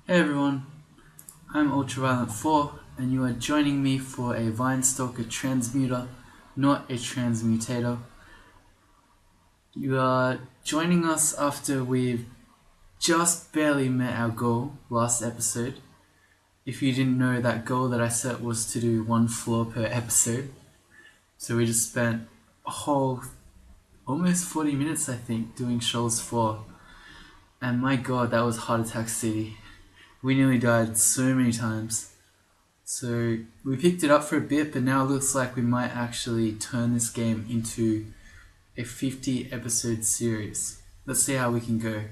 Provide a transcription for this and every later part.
Hey everyone, I'm Ultraviolent4 and you are joining me for a Stalker Transmuter, not a Transmutator. You are joining us after we've just barely met our goal last episode. If you didn't know, that goal that I set was to do one floor per episode. So we just spent a whole almost 40 minutes I think doing Shoals 4. And my god, that was Heart Attack City. We nearly died so many times. So we picked it up for a bit, but now it looks like we might actually turn this game into a 50 episode series. Let's see how we can go.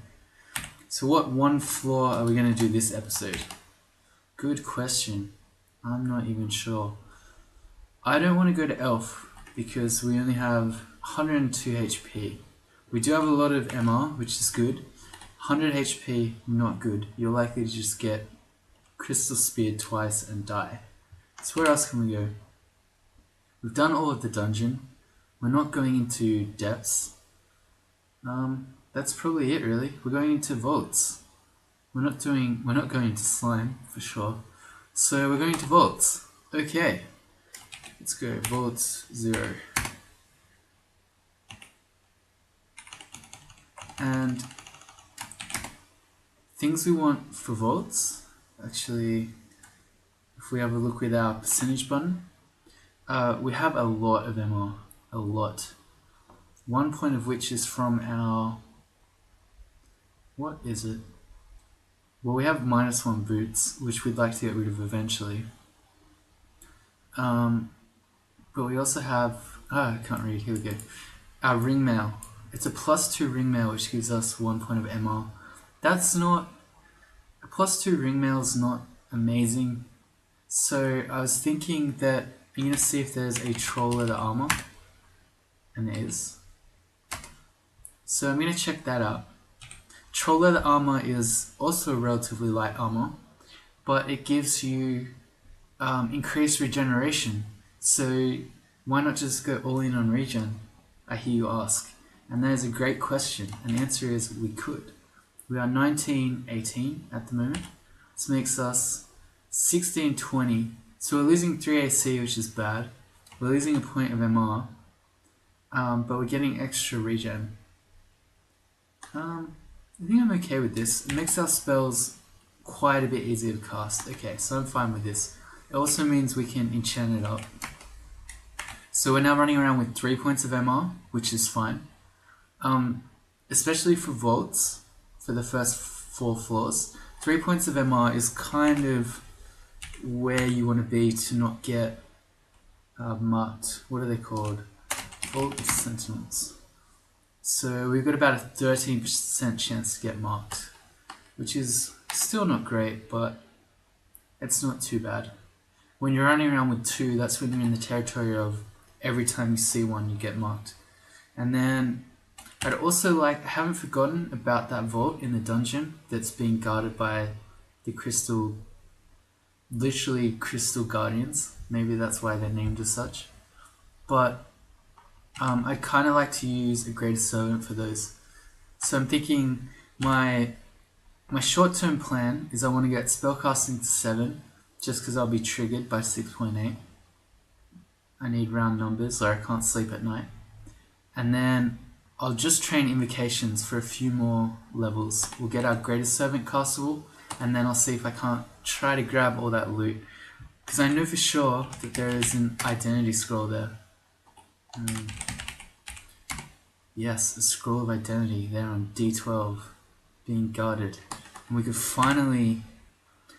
So what one floor are we going to do this episode? Good question. I'm not even sure. I don't want to go to Elf because we only have 102 HP. We do have a lot of MR, which is good. 100 HP, not good. You're likely to just get crystal speared twice and die. So where else can we go? We've done all of the dungeon. We're not going into depths. That's probably it really. We're going into vaults. We're not going into slime for sure. So we're going to vaults. Okay. Let's go vaults 0. And things we want for vaults, actually, if we have a look with our percentage button, we have a lot of MR, a lot. 1 point of which is from our, what is it? Well, we have -1 boots, which we'd like to get rid of eventually. But we also have, I can't read, here we go. Our ring mail. It's a +2 ring mail, which gives us 1 point of MR. That's not, a +2 ring mail is not amazing. So I was thinking that I'm going to see if there's a troll leather armor. And there is. So I'm going to check that out. Troll leather armor is also relatively light armor, but it gives you increased regeneration. So why not just go all in on regen? I hear you ask. And that is a great question. And the answer is we could. We are 1918 at the moment. This makes us 1620. So we're losing 3 AC, which is bad. We're losing a point of MR. But we're getting extra regen. I think I'm okay with this. It makes our spells quite a bit easier to cast. Okay, so I'm fine with this. It also means we can enchant it up. So we're now running around with 3 points of MR, which is fine. Especially for vaults, for the first 4 floors. 3 points of MR is kind of where you want to be to not get marked. What are they called? Vault sentinels. So we've got about a 13% chance to get marked, which is still not great, but it's not too bad. When you're running around with 2, that's when you're in the territory of every time you see one, you get marked. And then I'd also I haven't forgotten about that vault in the dungeon that's being guarded by the literally crystal guardians. Maybe that's why they're named as such. But I kind of like to use a greater servant for those. So I'm thinking my short-term plan is I want to get spellcasting to 7, just because I'll be triggered by 6.8. I need round numbers or I can't sleep at night. And then I'll just train invocations for a few more levels. We'll get our greater servant castable, and then I'll see if I can't try to grab all that loot. Because I know for sure that there is an identity scroll there. Yes, a scroll of identity there on D12 being guarded. And we could finally,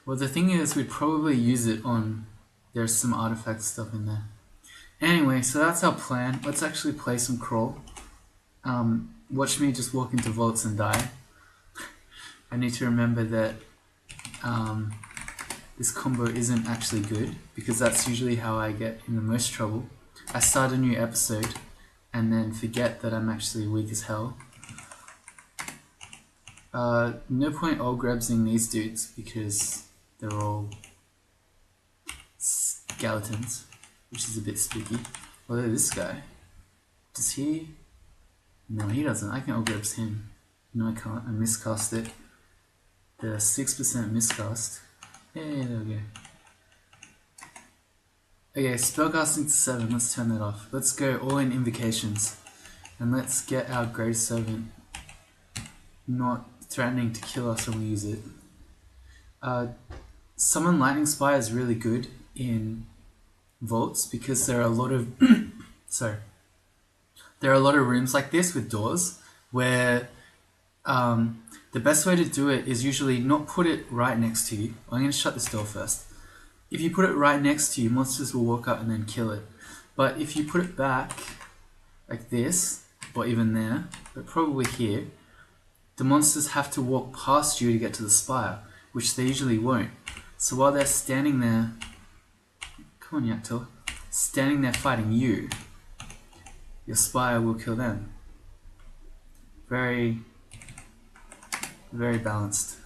well, the thing is we'd probably use it on, there's some artifact stuff in there. Anyway, so that's our plan. Let's actually play some crawl. Watch me just walk into vaults and die. I need to remember that this combo isn't actually good, because that's usually how I get in the most trouble. I start a new episode and then forget that I'm actually weak as hell. No point all grabsing these dudes because they're all skeletons, which is a bit spooky. Although this guy, does he? No, he doesn't. I can all grabs him. No, I can't. I miscast it. the 6% miscast. Hey, there we go. Okay, spellcasting to 7, let's turn that off. Let's go all in invocations. And let's get our Grave Servant not threatening to kill us when we use it. Summon Lightning Spire is really good in vaults because there are a lot of there are a lot of rooms like this with doors where the best way to do it is usually not put it right next to you. I'm going to shut this door first. If you put it right next to you, monsters will walk up and then kill it. But if you put it back like this, or even there, but probably here, the monsters have to walk past you to get to the spire, which they usually won't. So while they're standing there, come on Yaktor, standing there fighting you, your spire will kill them. Very, very balanced.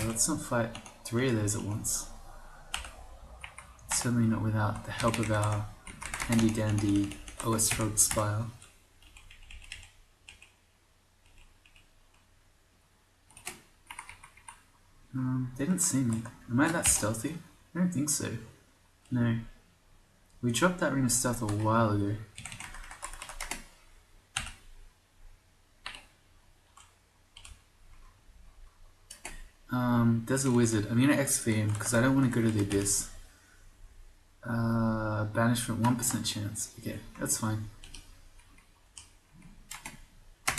Let's not fight 3 of those at once. Certainly not without the help of our handy dandy OS-Frog spire. They didn't see me. Am I that stealthy? I don't think so. No. We dropped that ring of stealth a while ago. There's a wizard. I'm gonna XV him because I don't want to go to the abyss. Banishment 1% chance. Okay, that's fine.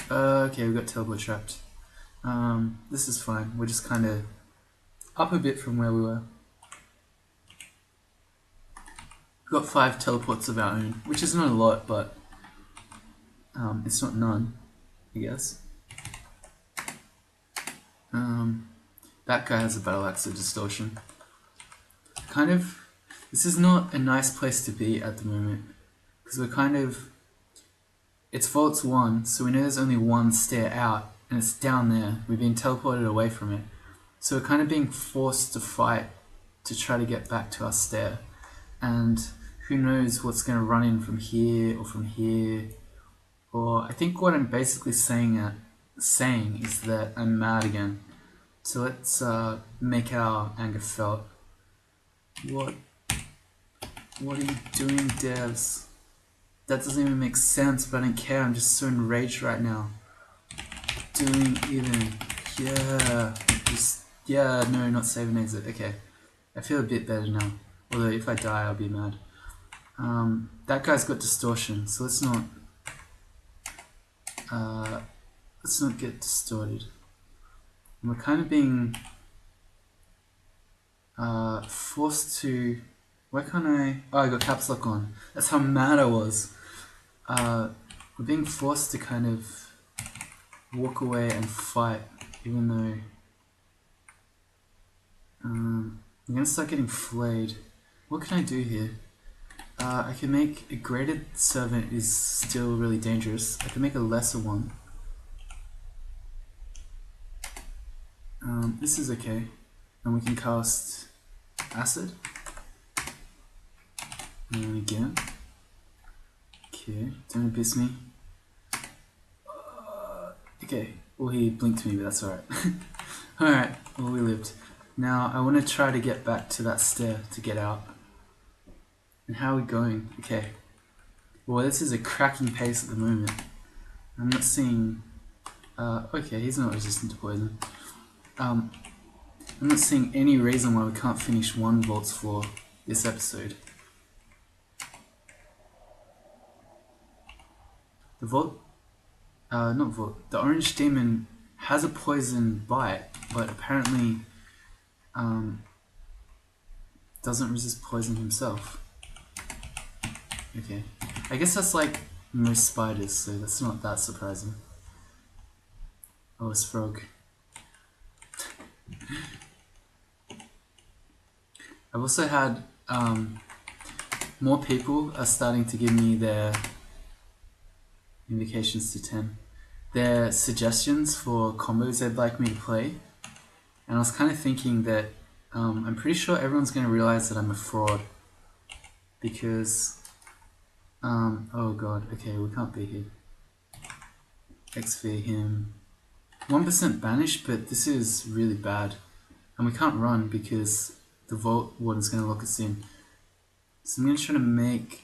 Okay, we got teleport trapped. This is fine. We're just kind of up a bit from where we were. We've got 5 teleports of our own, which is not a lot, but it's not none, I guess. That guy has a battle axe of distortion. This is not a nice place to be at the moment, because it's Vaults 1, so we know there's only one stair out, and it's down there. We've been teleported away from it. So we're kind of being forced to fight to try to get back to our stair. And who knows what's going to run in from here or from here. Or I think what I'm basically saying is that I'm mad again. So let's make our anger felt. What are you doing, devs? That doesn't even make sense, but I don't care. I'm just so enraged right now. No, not save and exit. Okay, I feel a bit better now. Although if I die, I'll be mad. That guy's got distortion, so let's not get distorted. And we're kind of being forced to. Why can't I? Oh, I got caps lock on. That's how mad I was. We're being forced to kind of walk away and fight, even though I'm gonna start getting flayed. What can I do here? I can make a graded servant is still really dangerous. I can make a lesser one. This is okay. And we can cast acid. And again. Okay, don't abyss me. Okay, well he blinked me, but that's alright. Alright, well we lived. Now I want to try to get back to that stair to get out. And how are we going? Okay. Well, this is a cracking pace at the moment. I'm not seeing... okay, he's not resistant to poison. I'm not seeing any reason why we can't finish one Vaults floor this episode. The Vault... not Vault. The Orange Demon has a poison bite, but apparently doesn't resist poison himself. Okay. I guess that's like most spiders, so that's not that surprising. Oh, it's frog. I've also had more people are starting to give me their invocations to 10. Their suggestions for combos they'd like me to play. And I was kind of thinking that I'm pretty sure everyone's going to realize that I'm a fraud. Because... oh god, okay, we can't be here. XV him. 1% banished, but this is really bad. And we can't run because the Vault Warden's going to lock us in. So I'm going to try to make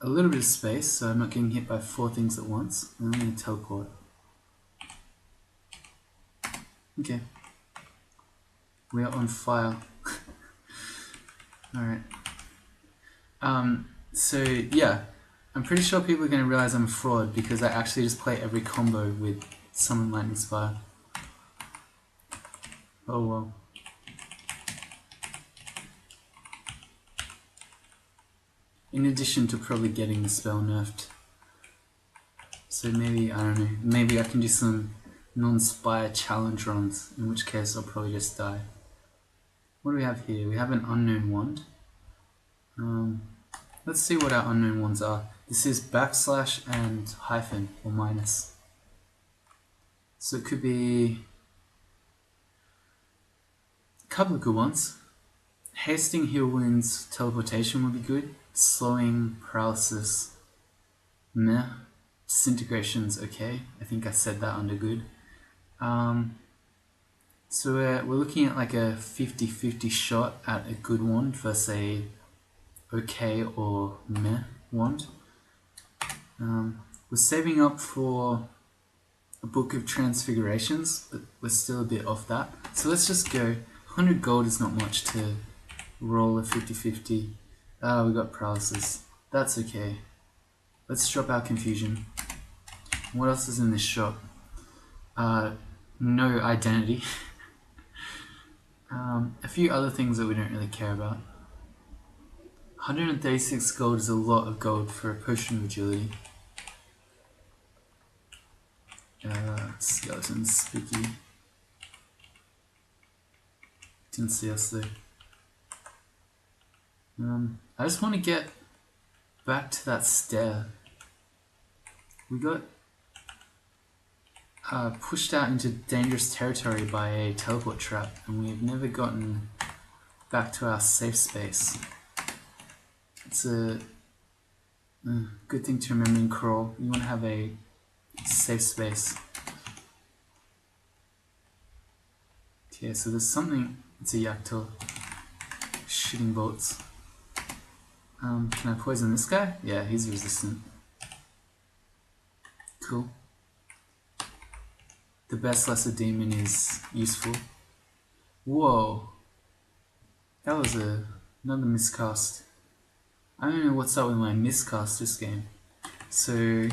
a little bit of space so I'm not getting hit by 4 things at once. And I'm going to teleport. Okay. We are on fire. Alright. So yeah, I'm pretty sure people are going to realize I'm a fraud because I actually just play every combo with Summon Lightning Spire. Oh well. In addition to probably getting the spell nerfed. So maybe, I don't know, maybe I can do some non-spire challenge runs, in which case I'll probably just die. What do we have here? We have an unknown wand. Let's see what our unknown wands are. This is backslash and hyphen, or minus. So it could be a couple of good ones. Hasting heal wounds, teleportation would be good. Slowing, paralysis, meh. Disintegration's okay. I think I said that under good. So we're looking at like a 50-50 shot at a good wand versus a okay or meh wand. We're saving up for a book of transfigurations, but we're still a bit off that. So let's just go. 100 gold is not much to roll a 50-50. We got paralysis. That's okay. Let's drop our confusion. What else is in this shop? No identity. A few other things that we don't really care about. 136 gold is a lot of gold for a potion of agility. Skeletons, spooky. Didn't see us though. I just want to get back to that stair. We got pushed out into dangerous territory by a teleport trap, and we've never gotten back to our safe space. It's a good thing to remember in crawl. You want to have a safe space. Okay, so there's something. It's a Yaktor shooting bolts. Can I poison this guy? Yeah, he's resistant. Cool. The best lesser demon is useful. Whoa. That was another miscast. I don't know what's up with my miscast this game. So,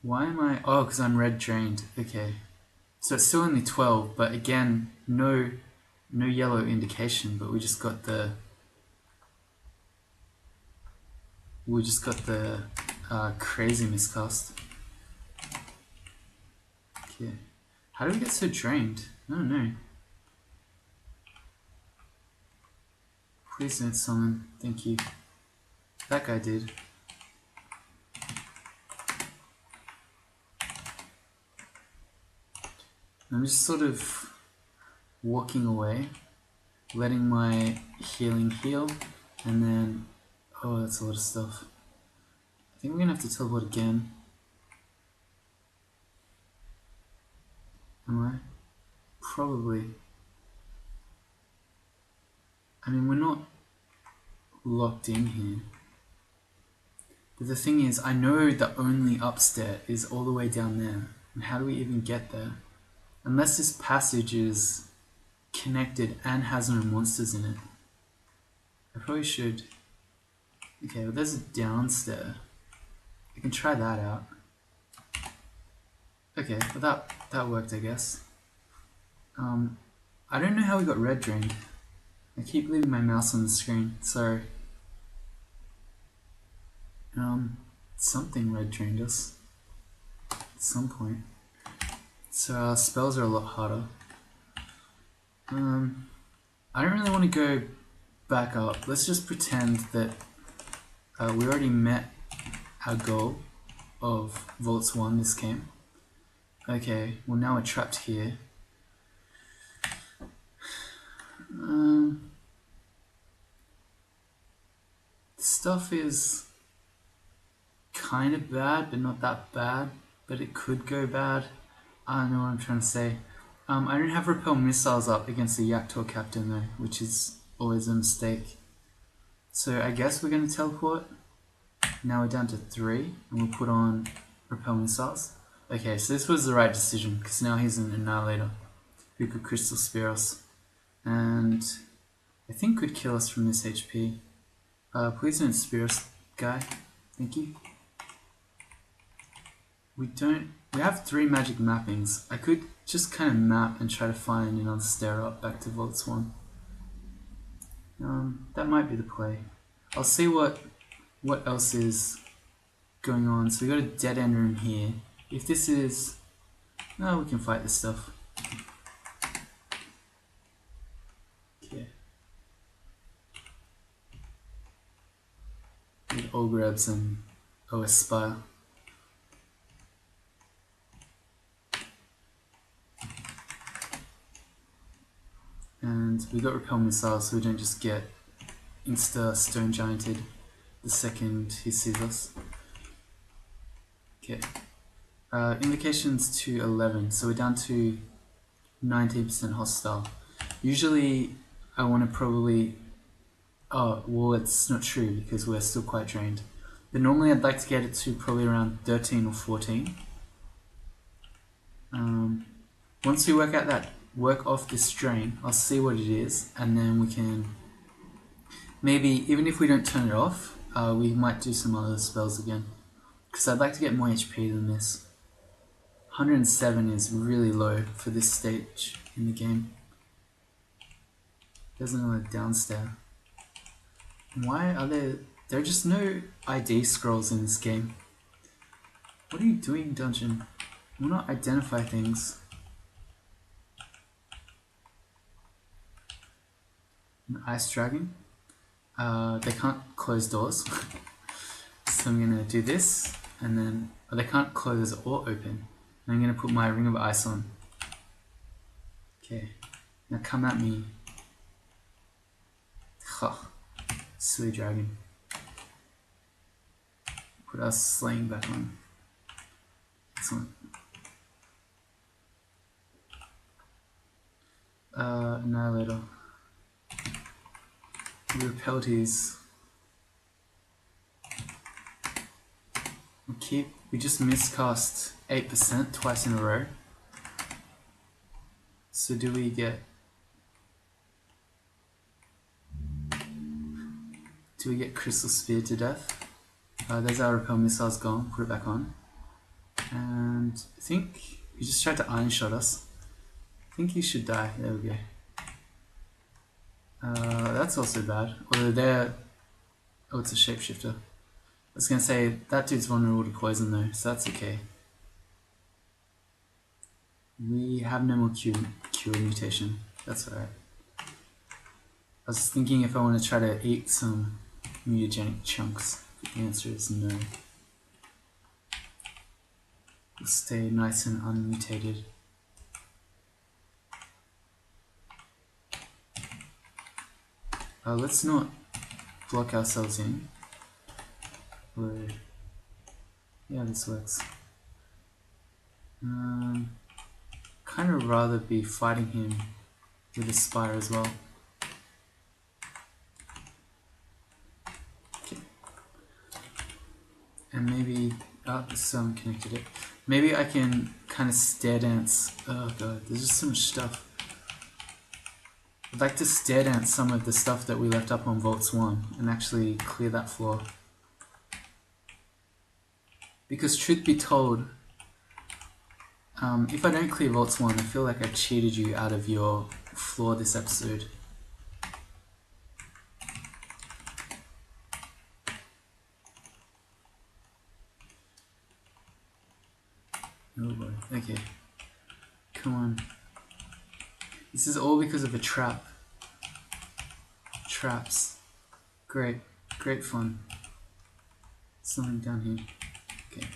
why am I... Oh, because I'm red drained. Okay. So it's still only 12, but again, no yellow indication, but we just got the... crazy miscast. Okay. How do we get so drained? I don't know. Please don't summon. Thank you. That guy did. I'm just sort of walking away, letting my healing heal, and then... Oh, that's a lot of stuff. I think we're gonna have to teleport again. Am I? Probably. I mean, we're not locked in here. But the thing is, I know the only upstairs is all the way down there. And how do we even get there? Unless this passage is connected and has no monsters in it. I probably should... Okay, well there's a downstairs. I can try that out. Okay, well that worked, I guess. I don't know how we got red drained. I keep leaving my mouse on the screen, sorry. Something red drained us at some point. So our spells are a lot harder. I don't really want to go back up. Let's just pretend that we already met our goal of Vaults 1 this game. Okay, well now we're trapped here. Stuff is kind of bad, but not that bad. but it could go bad. I don't know what I'm trying to say. I don't have repel missiles up against the Yaktor captain though, which is always a mistake. So I guess we're going to teleport. Now we're down to 3, and we'll put on repel missiles. Okay, so this was the right decision, because now he's an annihilator who could crystal spear us, and I think could kill us from this HP. Please don't spear us, guy. Thank you. We have 3 magic mappings. I could just kind of map and try to find another stair up back to Vault 1. That might be the play. I'll see what else is going on. So we got a dead end room here. If this is... No, we can fight this stuff. Okay. With Ogrebs and OS Spire. And we got repel missiles, so we don't just get insta stone gianted the second he sees us. Okay. Invocations to 11, so we're down to 19% hostile. Usually I want to probably... Oh, well, it's not true because we're still quite drained. But normally I'd like to get it to probably around 13 or 14. Once we work off this drain, I'll see what it is, and then we can... Maybe, even if we don't turn it off, we might do some other spells again. Because I'd like to get more HP than this. 107 is really low for this stage in the game. There's another downstair. Why are there are just no ID scrolls in this game? What are you doing, dungeon? Will not identify things. An ice dragon. They can't close doors. So I'm gonna do this, and then they can't close or open. And I'm gonna put my ring of ice on. Okay, now come at me. Silly dragon. Put our slaying back on. Excellent. Annihilator. We repelled his. We just miscast 8% twice in a row. So do we get... Do we get Crystal Spear to death? There's our repel missiles gone, put it back on. And I think he just tried to iron shot us. I think he should die, there we go. That's also bad, although they're... Oh, it's a shapeshifter. I was going to say, that dude's vulnerable to poison though, so that's okay. We have no more cure mutation, that's alright. I was thinking if I want to try to eat some mutagenic chunks, but the answer is no. We'll stay nice and unmutated. Let's not block ourselves in. Yeah, this works. Kind of rather be fighting him with a spire as well. Okay. And maybe, connected it. Maybe I can kind of stare dance. Oh god, there's just so much stuff. I'd like to stare dance some of the stuff that we left up on Vaults 1 and actually clear that floor. Because truth be told, if I don't clear Vaults 1, I feel like I've cheated you out of your floor this episode. Oh boy, okay. Come on. This is all because of a trap. Traps. Great. Great fun. Something down here. Okay.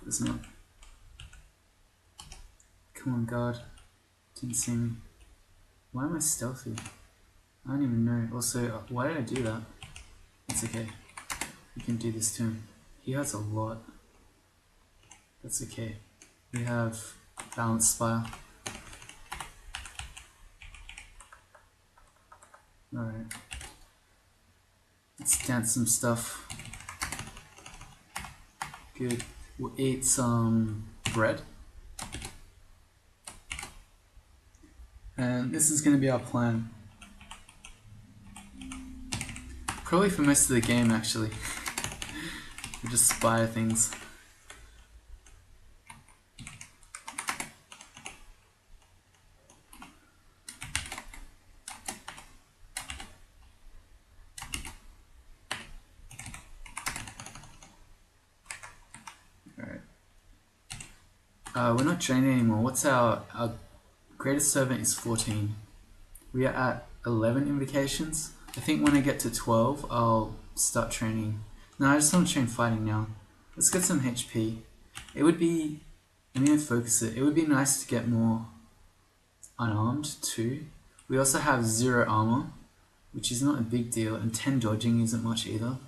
There's not. Come on, guard. Didn't see me. Why am I stealthy? I don't even know. Also, why did I do that? It's okay. We can do this to him. He has a lot. That's okay. We have Balance Spire. Alright. Let's dance some stuff. Good. We'll eat some bread. And this is going to be our plan. Probably for most of the game, actually. We just spire things. We're not training anymore. What's our greatest servant is 14. We are at 11 invocations. I think when I get to 12, I'll start training. No, I just want to train fighting now. Let's get some HP. It would be, I'm going to focus it. It would be nice to get more unarmed too. We also have 0 armor, which is not a big deal, and 10 dodging isn't much either.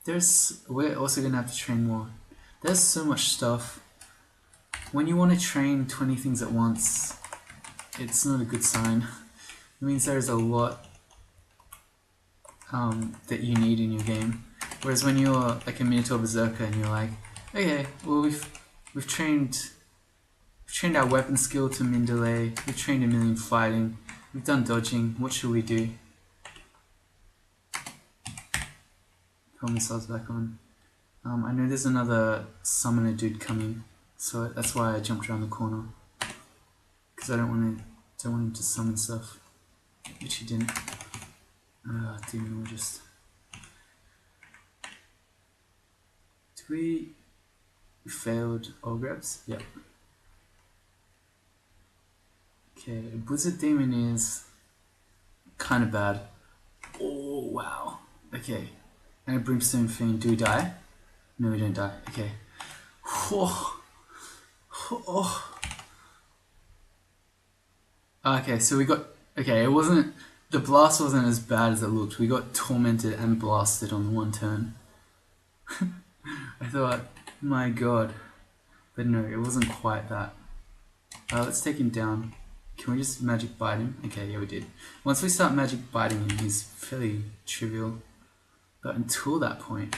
We're also going to have to train more. There's so much stuff. When you want to train 20 things at once, it's not a good sign. It means there's a lot that you need in your game. Whereas when you're like a Minotaur Berserker and you're like, okay, well we've trained our weapon skill to min delay, we've trained a million fighting, we've done dodging, what should we do? Put missiles back on. I know there's another summoner dude coming. So that's why I jumped around the corner, because I don't want him to summon stuff, which he didn't. Demonologist. We failed all grabs? Yep. Okay, Blizzard Demon is kind of bad. Oh wow. Okay, and a Brimstone Fiend. Do we die? No, we don't die. Okay. Whoa. Oh. Okay, so we got... Okay, it wasn't... The blast wasn't as bad as it looked. We got tormented and blasted on one turn. I thought, my god. But no, it wasn't quite that. Let's take him down. Can we just magic bite him? Okay, yeah we did. Once we start magic biting him, he's fairly trivial. But until that point...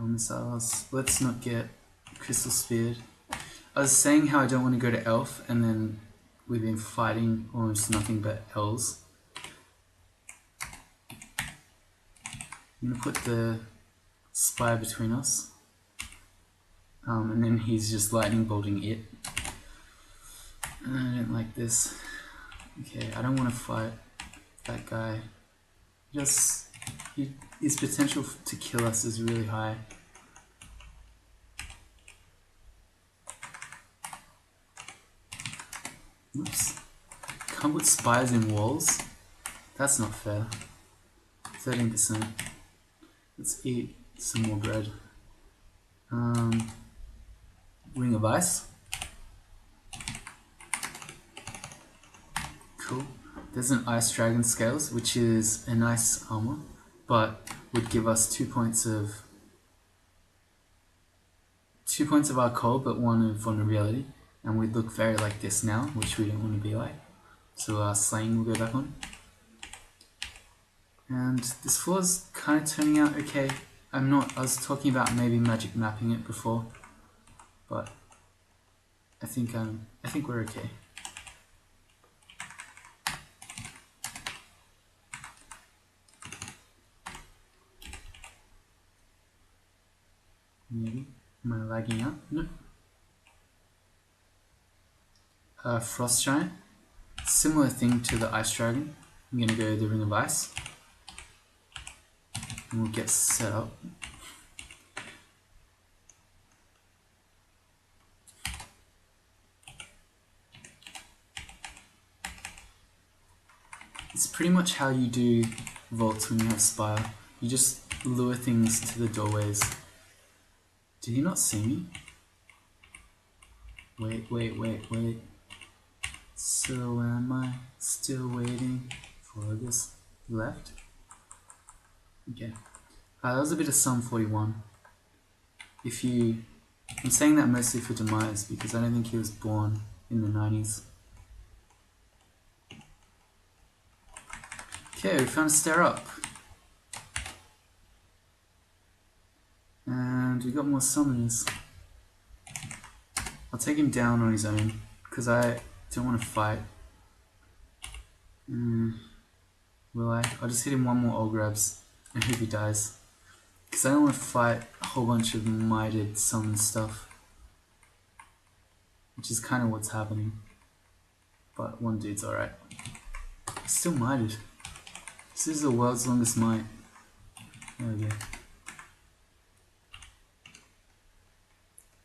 Missiles. Let's not get crystal speared. I was saying how I don't want to go to elf, and then we've been fighting almost nothing but elves. I'm gonna put the spire between us, and then he's just lightning bolting it. I don't like this. Okay, I don't want to fight that guy. His potential to kill us is really high. Oops. Can't put spires in walls? That's not fair. 13%. Let's eat some more bread. Ring of Ice. Cool. There's an Ice Dragon Scales, which is a nice armor, but would give us 2 points of our cold, but 1 of vulnerability, and we'd look very like this now, which we don't want to be like. So our slaying will go back on. And this floor's kind of turning out okay. I was talking about maybe magic mapping it before, but I think we're okay. Maybe. Am I lagging out? No. Frost Giant. Similar thing to the Ice Dragon. I'm gonna go the Ring of Ice. And we'll get set up. It's pretty much how you do vaults when you have Spire. You just lure things to the doorways. Did he not see me? Wait. So am I still waiting for this left? Okay. That was a bit of Psalm 41. if you... I'm saying that mostly for Demise because I don't think he was born in the 90s. Okay, we found a stair up. And we got more summoners. I'll take him down on his own because I don't want to fight. Will I? I'll just hit him one more all grabs and hope he dies. Because I don't want to fight a whole bunch of mited summon stuff. Which is kind of what's happening. But one dude's alright. He's still mited. This is the world's longest mite. There we go.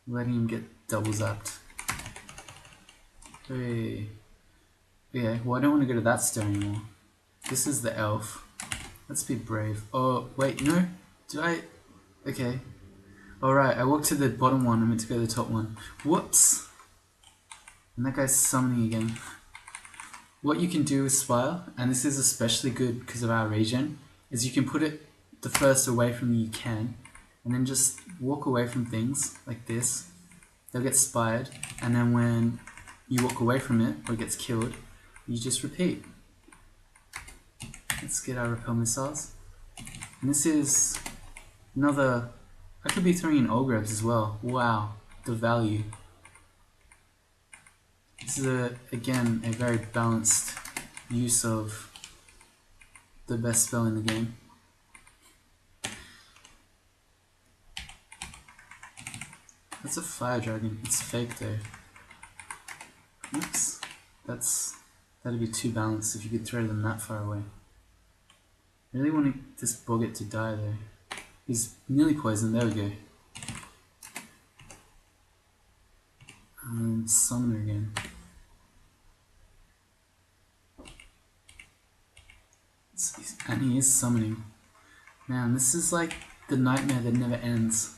Letting him get double zapped. Hey. Yeah, well I don't want to go to that stair anymore. This is the elf. Let's be brave. Oh, wait, no? Did I? Okay. Alright, I walked to the bottom one. I meant to go to the top one. Whoops! And that guy's summoning again. What you can do with Spire, and this is especially good because of our regen, is you can put it the furthest away from you can, and then just walk away from things like this. They'll get spired, and then when you walk away from it, or it gets killed, you just repeat. Let's get our repel missiles. And this is another... I could be throwing in Olgrebs as well. Wow, the value. This is, again, a very balanced use of the best spell in the game. That's a fire dragon. It's fake though. Oops. That'd be too balanced if you could throw them that far away. I really want this Boggart to die though. He's nearly poisoned. There we go. Summoner again. And he is summoning. Man, this is like the nightmare that never ends.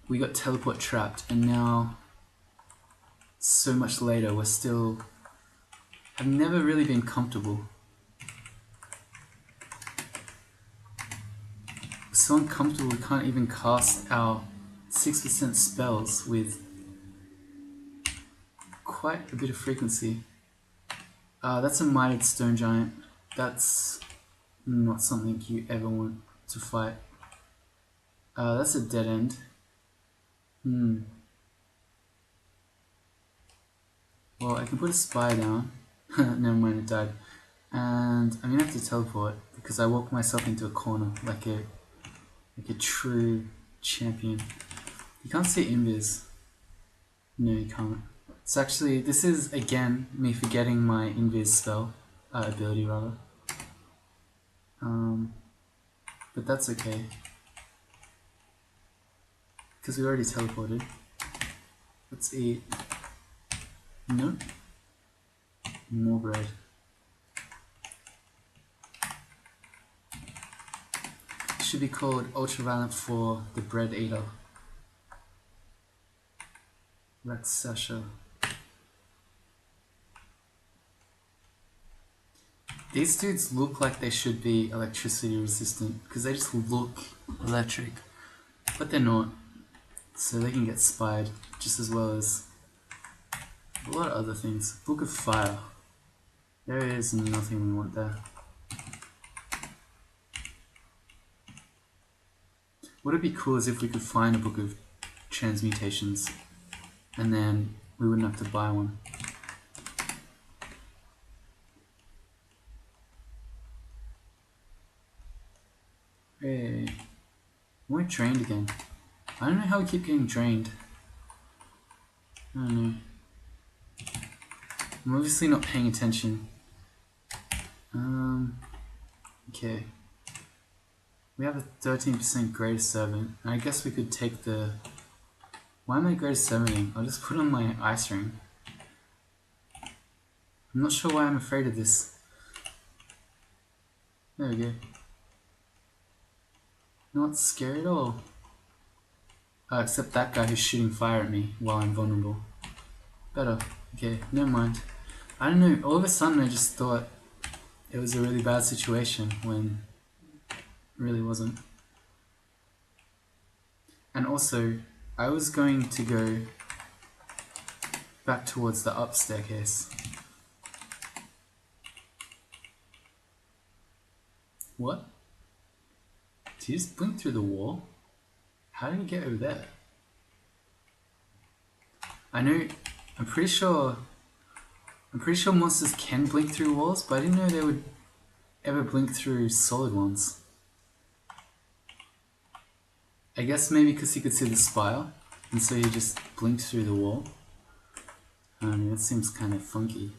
We got teleport trapped, and now so much later we're still... I've never really been comfortable. We're so uncomfortable we can't even cast our 6% spells with quite a bit of frequency. That's a mited stone giant. That's not something you ever want to fight. That's a dead end. Well, I can put a spy down. Never mind, it died. And I'm gonna have to teleport because I walked myself into a corner like a true champion. You can't see invis. No, you can't. So actually, this is again me forgetting my invis spell ability rather. But that's okay. Because we already teleported. Let's eat. Nope. More bread. It should be called Ultraviolent 4, the Bread Eater. Rex Sasha. These dudes look like they should be electricity resistant because they just look electric, but they're not. So they can get spied just as well as a lot of other things. Book of Fire. There is nothing we want there. What would be cool is if we could find a book of transmutations and then we wouldn't have to buy one. Hey, we're drained again. I don't know how we keep getting drained. I don't know. I'm obviously not paying attention. Okay. We have a 13% greatest servant. I guess we could take the... Why am I greatest servanting? I'll just put on my ice ring. I'm not sure why I'm afraid of this. There we go. Not scary at all. Except that guy who's shooting fire at me while I'm vulnerable. Better. Okay, never mind. I don't know, all of a sudden I just thought it was a really bad situation when it really wasn't. And also, I was going to go back towards the up staircase. What? Did you just blink through the wall? How did you get over there? I know, I'm pretty sure monsters can blink through walls, but I didn't know they would ever blink through solid ones. I guess maybe because he could see the spire, and so he just blinked through the wall. I don't know, that seems kind of funky.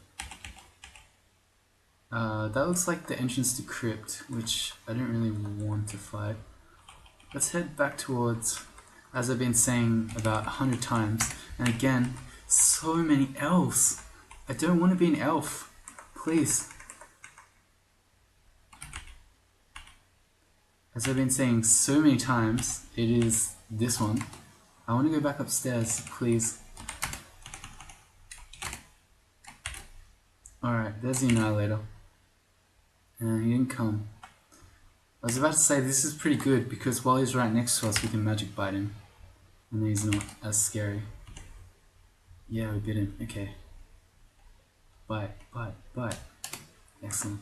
That looks like the entrance to Crypt, which I don't really want to fight. Let's head back towards, as I've been saying about 100 times, and again, so many elves. I don't want to be an elf, please. As I've been saying so many times, it is this one. I want to go back upstairs, please. Alright, there's the Annihilator. And he didn't come. I was about to say this is pretty good because while he's right next to us we can magic bite him. And then he's not as scary. Yeah, we bit him. Okay. Bite, bite, bite. Excellent.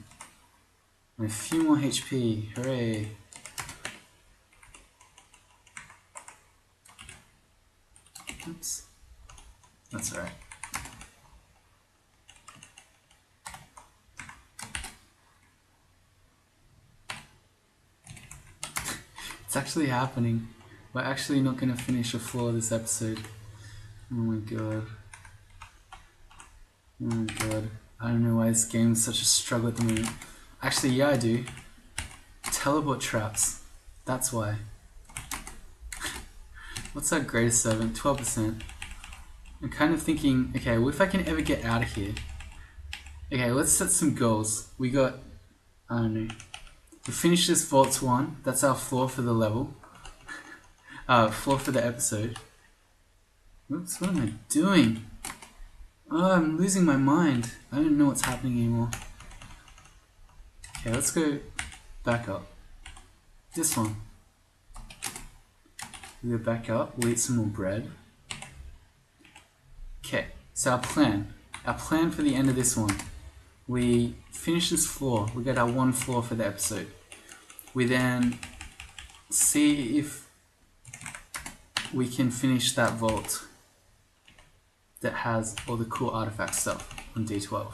And a few more HP. Hooray. Oops. That's alright. It's actually happening. We're actually not going to finish a floor this episode. Oh my god. Oh my god. I don't know why this game is such a struggle at the moment. Actually, yeah, I do. Teleport traps. That's why. What's our greatest servant? 12%. I'm kind of thinking, okay, what if I can ever get out of here? Okay, let's set some goals. We got, I don't know. We finished this Vault 1. That's our floor for the level. Floor for the episode. Oops, what am I doing? Oh, I'm losing my mind. I don't know what's happening anymore. Okay, let's go back up. This one. We go back up, we'll eat some more bread. Okay, so our plan. Our plan for the end of this one. We finish this floor, we get our one floor for the episode. We then see if we can finish that vault that has all the cool artifact stuff on D12.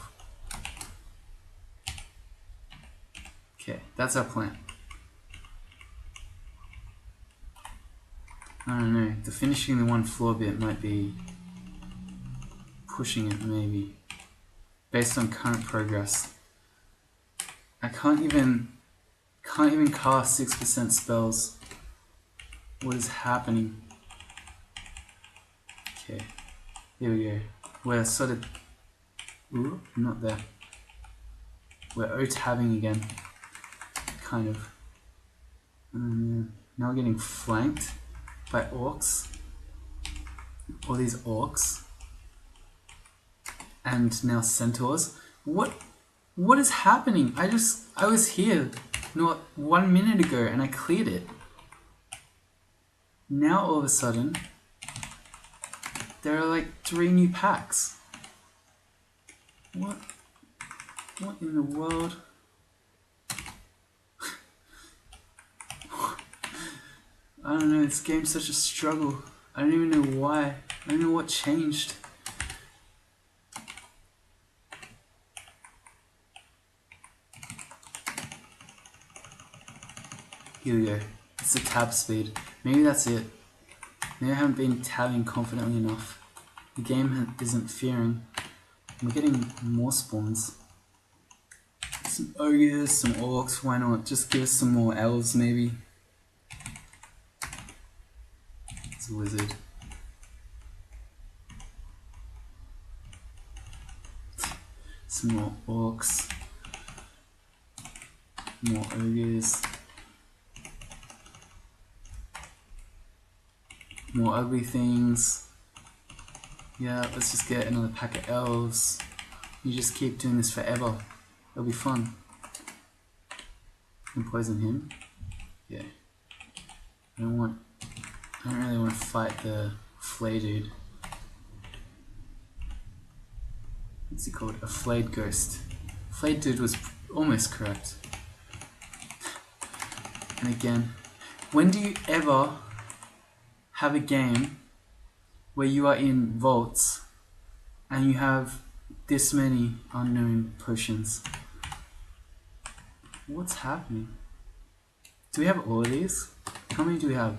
Okay, that's our plan. I don't know, the finishing the one floor bit might be pushing it maybe, based on current progress. I can't even cast 6% spells. What is happening? Okay, here we go. We're sort of, ooh, not there. We're O-tabbing again, kind of. Now we're getting flanked by orcs. All these orcs. And now centaurs. What is happening? I was here not 1 minute ago and I cleared it. Now all of a sudden there are like 3 new packs. What in the world? I don't know, this game's such a struggle. I don't even know why. I don't know what changed. Here we go. It's the tab speed. Maybe that's it. Maybe I haven't been tabbing confidently enough. The game isn't fearing. We're getting more spawns. Some ogres, some orcs, why not? Just give us some more elves maybe. It's a wizard. Some more orcs. More ogres. More ugly things. Yeah, let's just get another pack of elves. You just keep doing this forever. It'll be fun. And poison him. Yeah. I don't want I don't really want to fight the flay dude. What's he called? A flayed ghost. Flayed dude was almost correct. And again, when do you ever have a game where you are in vaults and you have this many unknown potions? What's happening? Do we have all of these? How many do we have?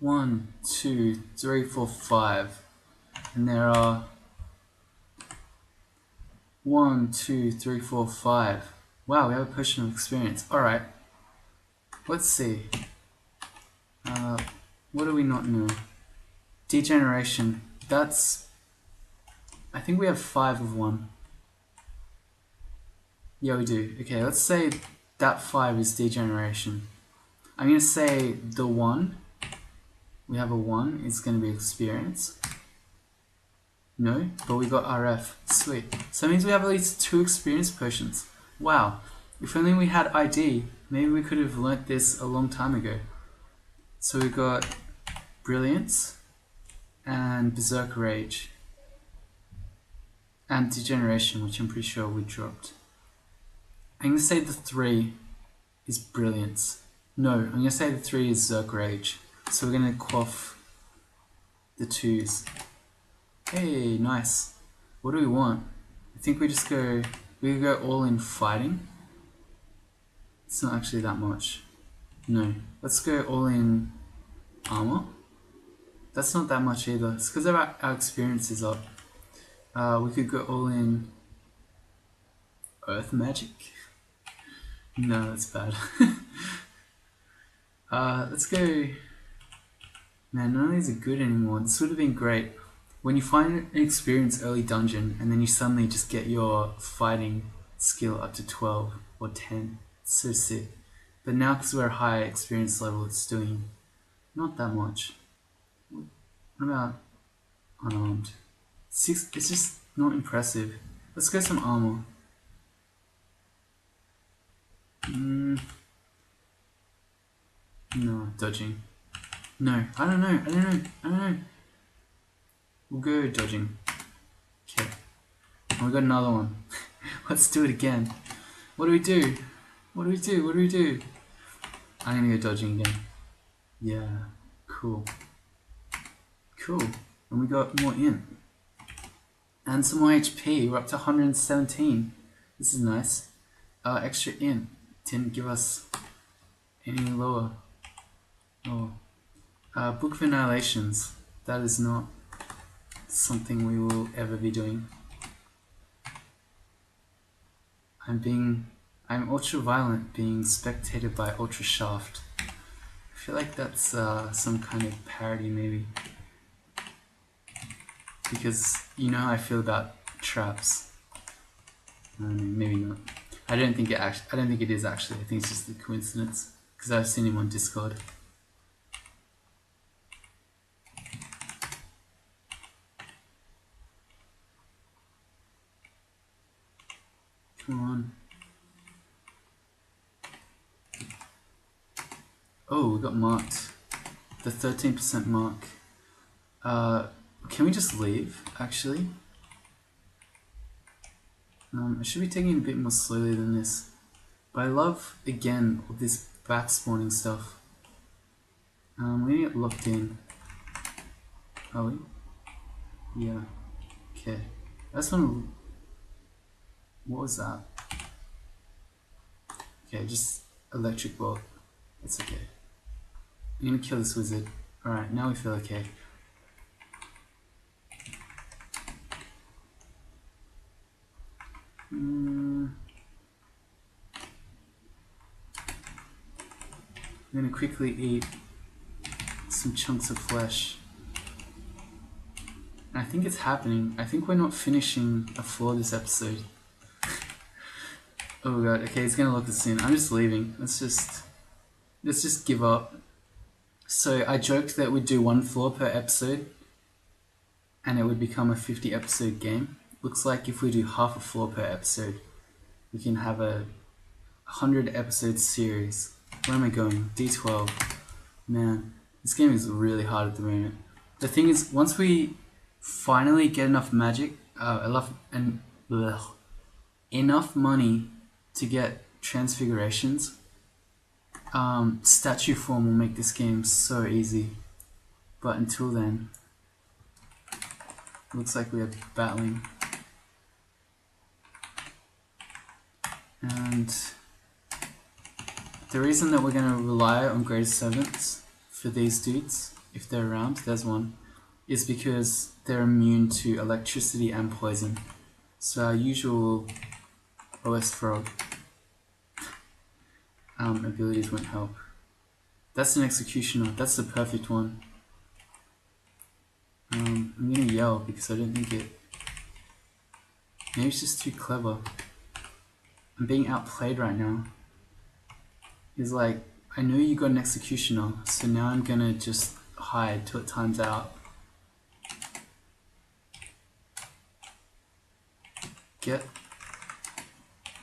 1, 2, 3, 4, 5. And there are 1, 2, 3, 4, 5. Wow, we have a potion of experience. Alright. Let's see. What do we not know? Degeneration. That's... I think we have 5 of one. Yeah, we do. Okay, let's say that 5 is degeneration. I'm going to say the 1. We have a 1. It's going to be experience. No, but we got RF. Sweet. So that means we have at least 2 experience potions. Wow. If only we had ID, maybe we could have learnt this a long time ago. So we got Brilliance and Berserk Rage and Degeneration, which I'm pretty sure we dropped. I'm going to say the 3 is Brilliance. No, I'm going to say the 3 is Berserk Rage. So we're going to quaff the 2s. Hey, nice. What do we want? I think we just go... We could go all in fighting. It's not actually that much. No. Let's go all in armor. That's not that much either. It's because our experience is up. We could go all in earth magic. No, that's bad. Let's go... Man, none of these are good anymore. This would have been great. When you find an experience early dungeon and then you suddenly just get your fighting skill up to 12 or 10. It's so sick. But now because we're a higher experience level, it's doing not that much. What about unarmed? 6, it's just not impressive. Let's go some armor. No, dodging. No, I don't know. We'll go dodging. Okay. And we got another one. Let's do it again. What do we do? What do we do? I'm gonna go dodging again. Yeah, cool. And we got more in. And some more HP. We're up to 117. This is nice. Extra in. Didn't give us any lower. Oh. Book of Annihilations. That is not something we will ever be doing. I'm ultra violent being spectated by ultra shaft. I feel like that's some kind of parody maybe. Because you know how I feel about traps. Maybe not. I don't think it is actually. I think it's just a coincidence. Because I've seen him on Discord. Come on. Oh, we got marked. The 13% mark. Can we just leave, actually? I should be taking it a bit more slowly than this. But I love, again, all this back spawning stuff. We're gonna get locked in. Are we? Yeah. Okay. I just want to... What was that? Okay, just electric bolt. It's okay. I'm gonna kill this wizard. Alright, now we feel okay. I'm gonna quickly eat some chunks of flesh. And I think it's happening. I think we're not finishing a floor this episode. Oh god, okay, he's gonna lock us in. I'm just leaving. Let's just give up. So I joked that we'd do 1 floor per episode and it would become a 50 episode game. Looks like if we do half a floor per episode, we can have a 100 episode series. Where am I going? D12. Man, This game is really hard at the moment. The thing is, once we finally get enough magic, enough money to get transfigurations, statue form will make this game so easy. But until then, looks like we are battling. And the reason that we're going to rely on greatest servants for these dudes, if they're around, there's one, is because they're immune to electricity and poison. So our usual OS frog abilities won't help. That's an executioner. That's the perfect one. I'm gonna yell because I don't think it. Maybe it's just too clever. I'm being outplayed right now. He's like, I know you got an executioner, so now I'm gonna just hide till it times out. Get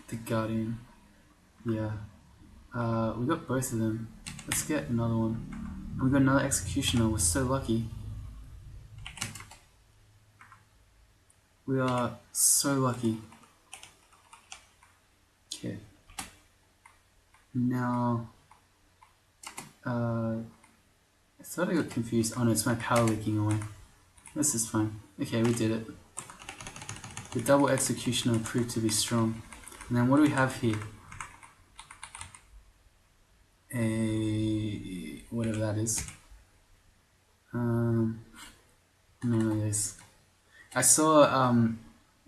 the Guardian. Yeah. We got both of them. Let's get another one. We got another executioner. We're so lucky. We are so lucky. Okay. Now, I thought I got confused. Oh no, it's my power leaking away. This is fine. Okay, we did it. The double executioner proved to be strong. And then what do we have here? Whatever that is. None of this. I saw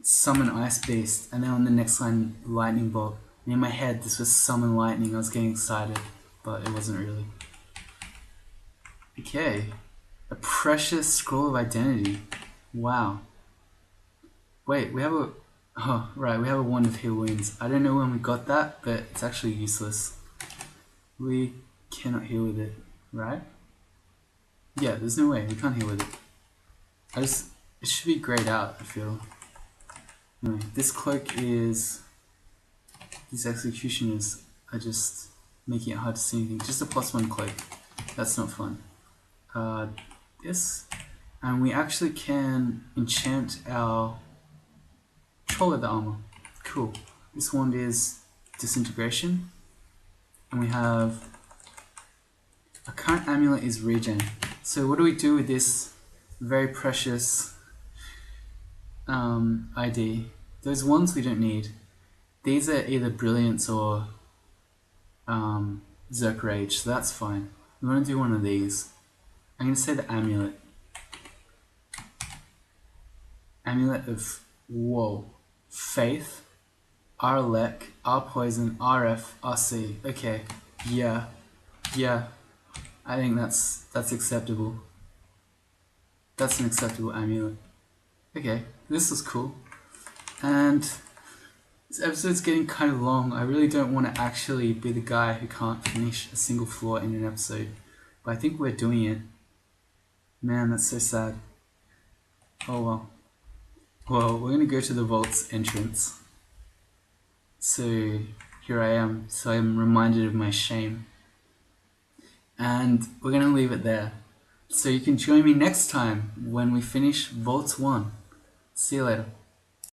summon Ice Beast, and then on the next line, Lightning Bolt. And in my head, this was summon lightning. I was getting excited, but it wasn't really. Okay, a precious scroll of identity. Wow. Wait, we have a. Oh, right, we have a wand of heal wounds. I don't know when we got that, but it's actually useless. We cannot heal with it, right? Yeah, there's no way we can't heal with it. It should be grayed out, I feel. Anyway, this cloak is. These executioners are just making it hard to see anything. Just a +1 cloak. That's not fun. This. And we actually can enchant our Troll Leather armor. Cool. This wand is disintegration. And we have our current amulet is regen. So what do we do with this very precious ID? Those ones we don't need. These are either Brilliance or Zerk Rage, so that's fine. We want to do one of these. I'm going to say the amulet. Amulet of, Faith, Arlek, R Poison, RF, RC. Okay, yeah. I think that's acceptable. That's an acceptable amulet. Okay, this is cool. And this episode's getting kind of long. I really don't want to actually be the guy who can't finish a single floor in an episode. But I think we're doing it. Man, that's so sad. Oh well. Well, we're going to go to the vault's entrance. So here I am. So I'm reminded of my shame. And we're going to leave it there. So you can join me next time when we finish Vault 1. See you later.